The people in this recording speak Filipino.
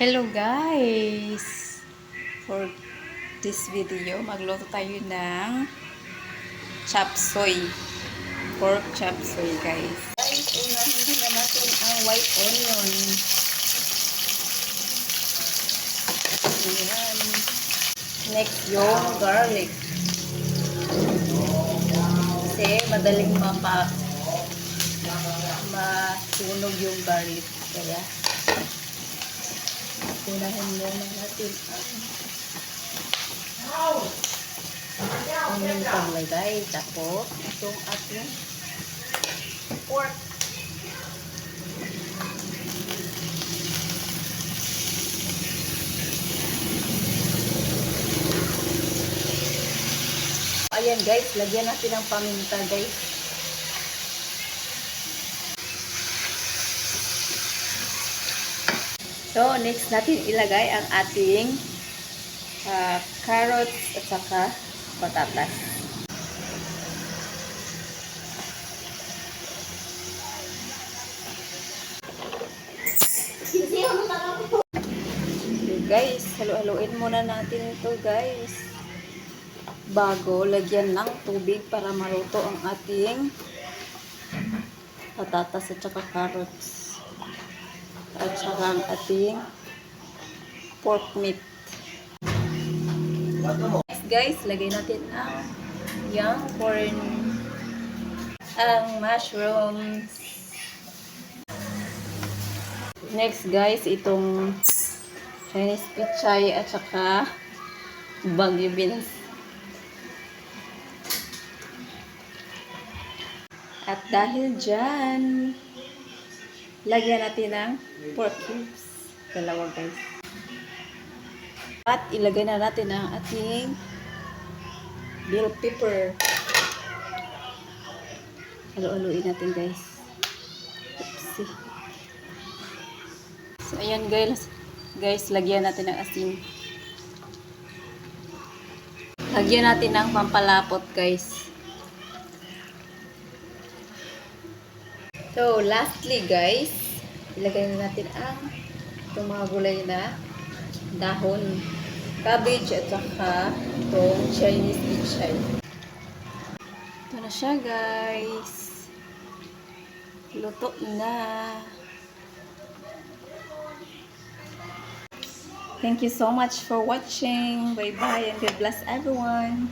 Hello guys! For this video, magluto tayo ng chop suey. Pork chop suey guys. Guys, unahin na natin ang white onion. Ayan. Next, yung garlic. Kasi madaling masunog yung garlic. Kaya unahin muna natin ang onion paglagay. Tapos, itong ating pork. Ayan guys, lagyan natin ng paminta guys. So, next natin ilagay ang ating carrots at saka patatas. Okay, guys, halu-haluin muna natin ito guys. Bago lagyan ng tubig para maluto ang ating patatas at saka carrots. At saka ang ating pork meat. Next guys, lagay natin ang young corn, ang mushrooms. Next guys, itong Chinese pichay at saka bagyo beans. At dahil dyan, lagyan natin ng pork cubes. Dalawa guys. At ilagay na natin ang ating bell pepper. Halu-haluin natin guys. Oopsie. So ayan guys. Guys, lagyan natin ng asin. Lagyan natin ng pampalapot guys. So lastly guys, ilagay na natin ang itong mga gulay na dahon, cabbage at saka itong Chinese pichay. Ito na siya guys. Luto na. Thank you so much for watching. Bye bye and God bless everyone.